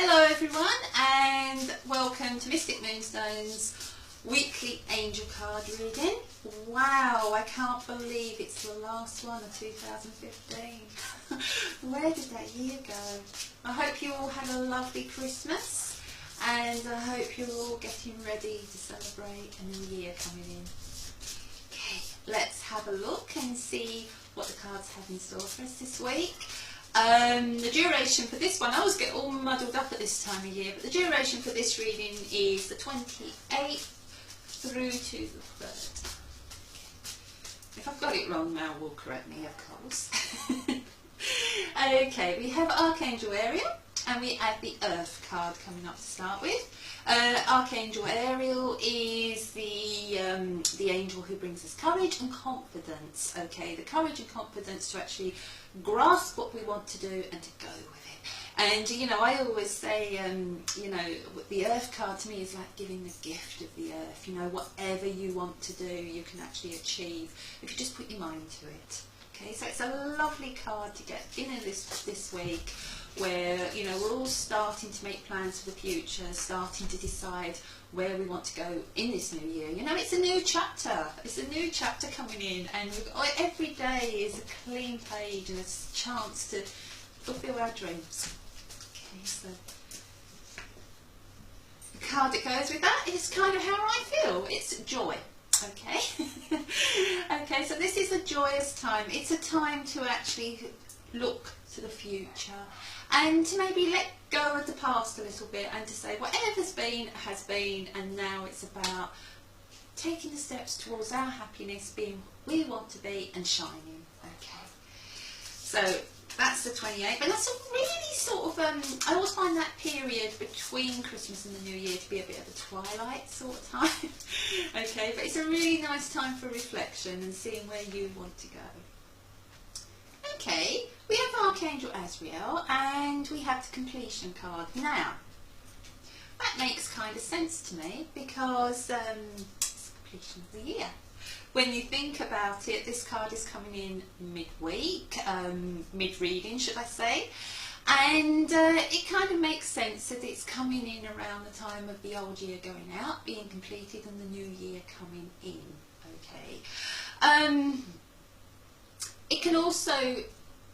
Hello everyone and welcome to Mystic Moonstone's weekly angel card reading. Wow, I can't believe it's the last one of 2015. Where did that year go? I hope you all had a lovely Christmas and I hope you're all getting ready to celebrate a new year coming in. Okay, let's have a look and see what the cards have in store for us this week. The duration for this one, I always get all muddled up at this time of year, but the duration for this reading is the 28th through to the 3rd. If I've got it wrong, Mal will correct me, of course. Okay, we have Archangel Ariel and we have the Earth card coming up to start with. Archangel Ariel is the angel who brings us courage and confidence. Okay, the courage and confidence to actually grasp what we want to do and to go with it. And you know, I always say, you know, the Earth card to me is like giving the gift of the Earth. You know, whatever you want to do, you can actually achieve if you just put your mind to it. Okay, so it's a lovely card to get in this week, where you know we're all starting to make plans for the future, starting to decide where we want to go in this new year. You know, it's a new chapter. It's a new chapter coming in, and every day is a clean page and a chance to fulfill our dreams. Okay, so the card that goes with that is kind of how I feel. It's joy. Okay. Okay, so this is a joyous time. It's a time to actually look to the future and to maybe let go of the past a little bit and to say whatever's been has been, and now it's about taking the steps towards our happiness, being who we want to be and shining. Okay, so that's the 28th, but that's a really sort of I always find that period between Christmas and the New Year to be a bit of a twilight sort of time. Okay, but it's a really nice time for reflection and seeing where you want to go. Okay, we have Archangel Azrael and we have the completion card. Now, that makes kind of sense to me because it's the completion of the year. When you think about it, this card is coming in midweek, mid-reading should I say, and it kind of makes sense that it's coming in around the time of the old year going out, being completed, and the new year coming in. Okay. It can also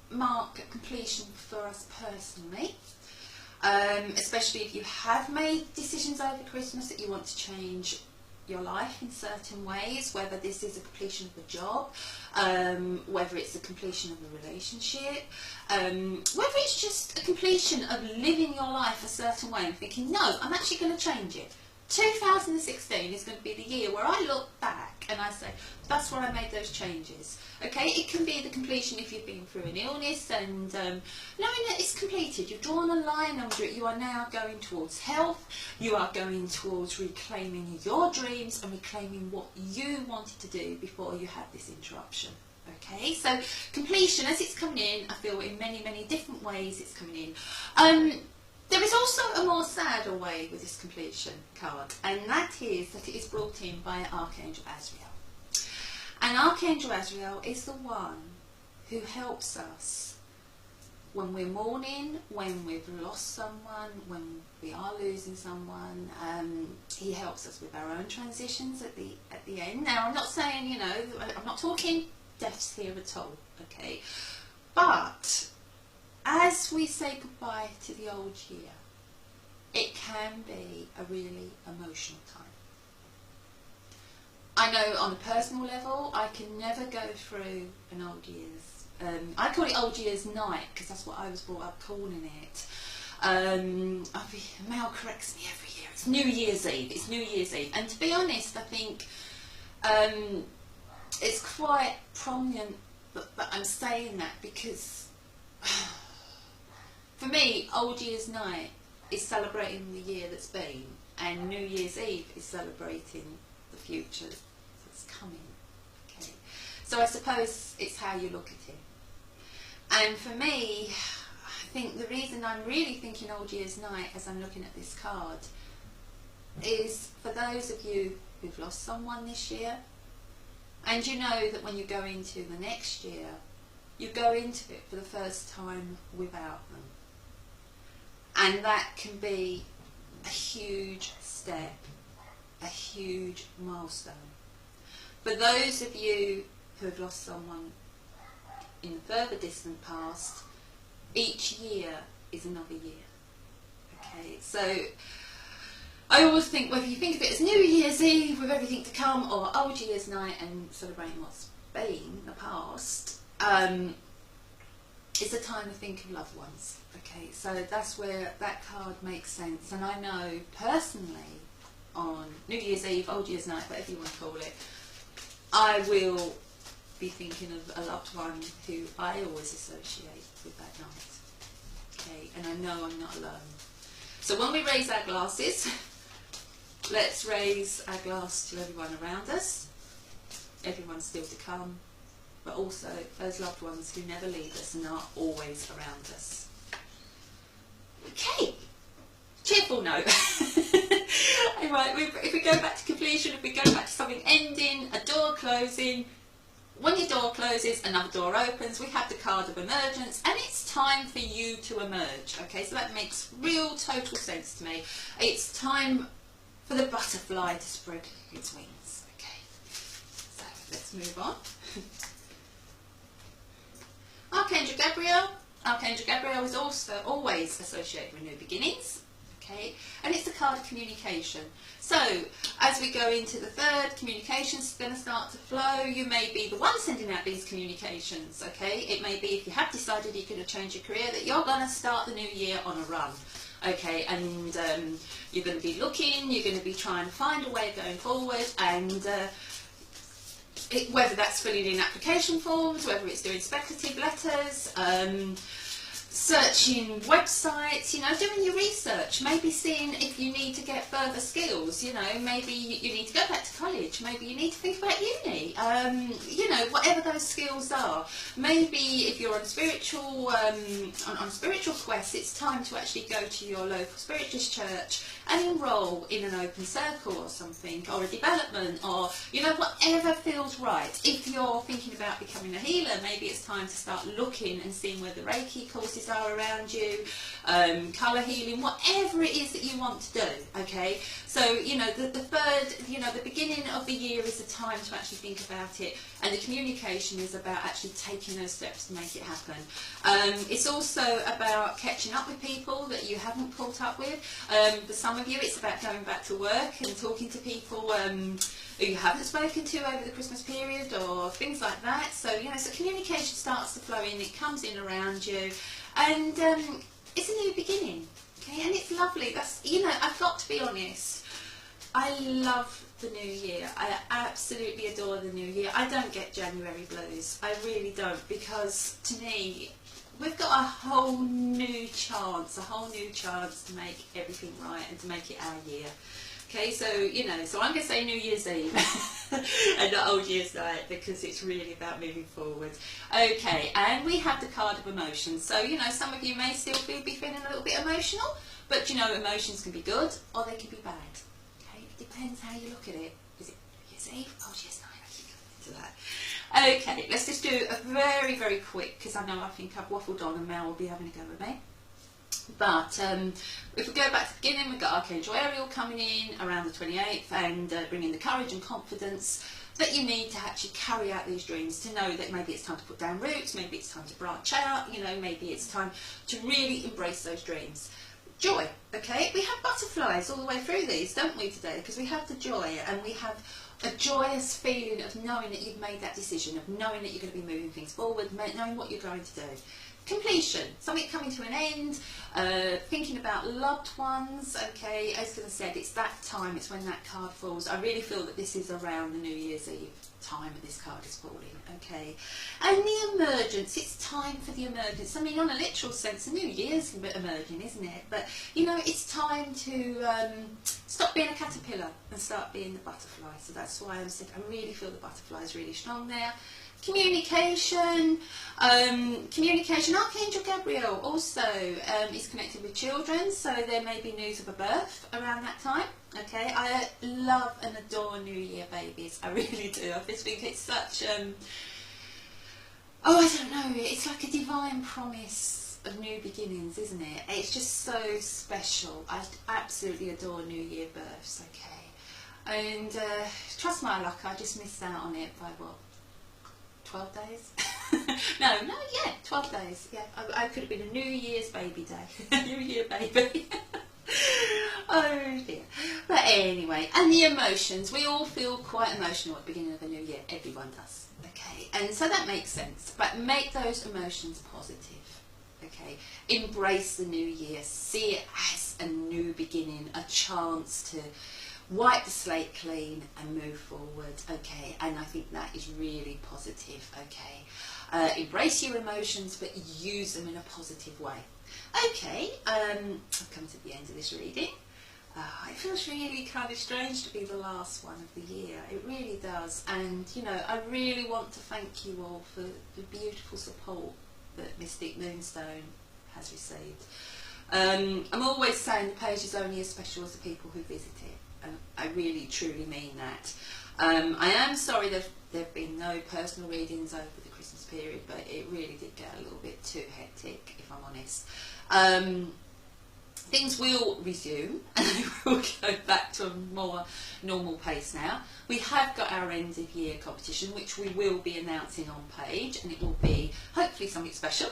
mark completion for us personally, especially if you have made decisions over Christmas that you want to change your life in certain ways, whether this is a completion of a job, whether it's a completion of a relationship, whether it's just a completion of living your life a certain way and thinking, no, I'm actually going to change it. 2016 is going to be the year where I look back and I say, that's where I made those changes. Okay, it can be the completion if you've been through an illness and knowing that it's completed, you've drawn a line under it, you are now going towards health, you are going towards reclaiming your dreams and reclaiming what you wanted to do before you had this interruption. Okay, so completion, as it's coming in, I feel in many, many different ways it's coming in. There is also a more sadder way with this completion card, and that is that it is brought in by Archangel Azrael. And Archangel Azrael is the one who helps us when we're mourning, when we've lost someone, when we are losing someone. He helps us with our own transitions at the end. Now, I'm not saying, you know, I'm not talking deaths here at all, okay? But as we say goodbye to the old year, it can be a really emotional time. I know on a personal level, I can never go through an old year's, I call it old year's night because that's what I was brought up calling it. Mel corrects me every year, it's New Year's Eve, it's New Year's Eve. And to be honest, I think it's quite prominent that I'm saying that because for me, Old Year's Night is celebrating the year that's been, and New Year's Eve is celebrating the future that's coming. Okay, so I suppose it's how you look at it. And for me, I think the reason I'm really thinking Old Year's Night as I'm looking at this card is for those of you who've lost someone this year, and you know that when you go into the next year, you go into it for the first time without them. And that can be a huge step, a huge milestone. For those of you who have lost someone in the further distant past, each year is another year. Okay, so I always think, whether you think of it as New Year's Eve with everything to come, or Old Year's Night and celebrating what's been the past, it's a time to think of loved ones. Okay, so that's where that card makes sense. And I know personally, on New Year's Eve, Old Year's Night, whatever you want to call it, I will be thinking of a loved one who I always associate with that night. Okay, and I know I'm not alone. So when we raise our glasses, let's raise our glass to everyone around us, everyone still to come, but also those loved ones who never leave us and are always around us. Okay, cheerful note. Right, if we go back to completion, if we go back to something ending, a door closing, when your door closes, another door opens. We have the card of emergence, and it's time for you to emerge. Okay, so that makes real total sense to me. It's time for the butterfly to spread its wings. Okay, so let's move on. Archangel Gabriel. Archangel Gabriel is also always associated with new beginnings. Okay, and it's a card of communication. So as we go into the third, communications are going to start to flow. You may be the one sending out these communications. Okay, it may be, if you have decided you're going to change your career, that you're going to start the new year on a run. Okay, and you're going to be looking, you're going to be trying to find a way of going forward, and whether that's filling in application forms, whether it's doing speculative letters, searching websites, you know, doing your research, maybe seeing if you need to get further skills, you know, maybe you need to go back to college, maybe you need to think about uni, you know, whatever those skills are. Maybe if you're on a spiritual, on a spiritual quest, it's time to actually go to your local spiritualist church and enrol in an open circle or something, or a development, or, you know, whatever feels right. If you're thinking about becoming a healer, maybe it's time to start looking and seeing where the Reiki courses are around you, colour healing, whatever it is that you want to do. Okay, so, you know, the third, you know, the beginning of the year is a time to actually think about it, and the communication is about actually taking those steps to make it happen. It's also about catching up with people that you haven't caught up with. For some of you, it's about going back to work and talking to people who you haven't spoken to over the Christmas period, or things like that. So, you know, so communication starts to flow in, it comes in around you, and it's a new beginning. Okay, and it's lovely. That's, you know, I've got to be honest, I love the new year. I absolutely adore the new year. I don't get January blues. I really don't, because to me, we've got a whole new chance to make everything right and to make it our year. Okay, so, you know, so I'm going to say New Year's Eve and not Old Year's Night, because it's really about moving forward. Okay, and we have the card of emotions. So, you know, some of you may still be feeling a little bit emotional, but, you know, emotions can be good or they can be bad. Okay, it depends how you look at it. Is it New Year's Eve? Old Year's Night? I keep going into that. Okay, let's just do a very, very quick, because I think I've waffled on and Mel will be having a go with me. But if we go back to the beginning, we've got Archangel Ariel coming in around the 28th and bringing the courage and confidence that you need to actually carry out these dreams, to know that maybe it's time to put down roots, maybe it's time to branch out, you know, maybe it's time to really embrace those dreams. Joy, okay, we have butterflies all the way through these, don't we, today, because we have the joy, and we have a joyous feeling of knowing that you've made that decision, of knowing that you're going to be moving things forward, knowing what you're going to do. Completion, something coming to an end, thinking about loved ones. Okay, as I said, it's that time, it's when that card falls. I really feel that this is around the New Year's Eve time that this card is falling. Okay, and the emergence, it's time for the emergence. I mean, on a literal sense, the New Year's emerging, isn't it? But, you know, it's time to stop being a caterpillar and start being the butterfly. So that's why I said I really feel the butterfly is really strong there. Communication, Archangel Gabriel also is connected with children, so there may be news of a birth around that time. Okay, I love and adore New Year babies, I really do. I just think it's such, oh, I don't know, it's like a divine promise of new beginnings, isn't it? It's just so special. I absolutely adore New Year births, okay? And trust my luck, I just missed out on it by what, 12 days? no, yeah, 12 days. Yeah, I could have been a New Year's baby day. New Year baby. Oh dear. But anyway, and the emotions. We all feel quite emotional at the beginning of a new year. Everyone does. Okay, and so that makes sense. But make those emotions positive. Okay, embrace the new year. See it as a new beginning, a chance to wipe the slate clean and move forward. Okay, and I think that is really positive. Okay, embrace your emotions, but use them in a positive way. Okay, I've come to the end of this reading. It feels really kind of strange to be the last one of the year. It really does. And, you know, I really want to thank you all for the beautiful support that Mystic Moonstone has received. I'm always saying the page is only as special as the people who visit it. And I really, truly mean that. I am sorry that there have been no personal readings over the Christmas period, but it really did get a little bit too hectic, if I'm honest. Things will resume and we will go back to a more normal pace now. We have got our end of year competition, which we will be announcing on page, and it will be hopefully something special.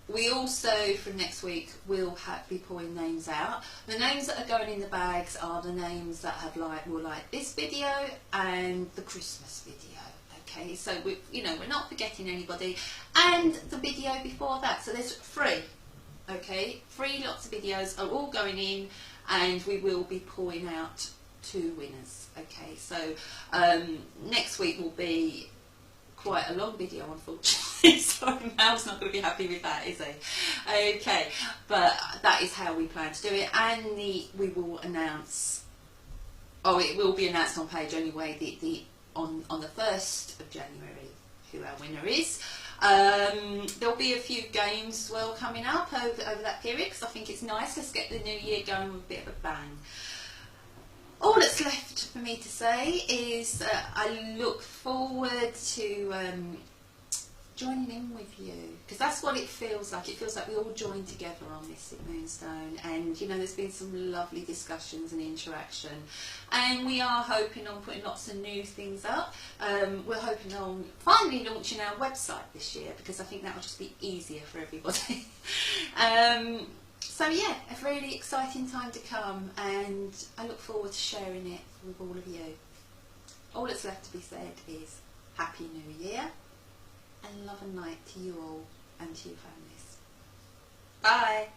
We also, from next week, will be pulling names out. The names that are going in the bags are the names that have will like this video and the Christmas video. Okay, so we're not forgetting anybody, and the video before that. So there's 3. Okay, 3 lots of videos are all going in, and we will be pulling out 2 winners. Okay, so next week will be quite a long video, unfortunately. So Mal's not going to be happy with that, is he? Okay, but that is how we plan to do it, and we will announce. Oh, it will be announced on page anyway. On the 1st of January, who our winner is. There'll be a few games as well coming up over that period, because I think it's nice. Let's get the new year going with a bit of a bang. All that's left for me to say is I look forward to joining in with you, because that's what it feels like. It feels like we all join together on Mystic Moonstone, and you know, there's been some lovely discussions and interaction, and we are hoping on putting lots of new things up. We're hoping on finally launching our website this year, because I think that will just be easier for everybody. So yeah, a really exciting time to come, and I look forward to sharing it with all of you. All that's left to be said is Happy New Year, and love and light to you all and to your families. Bye!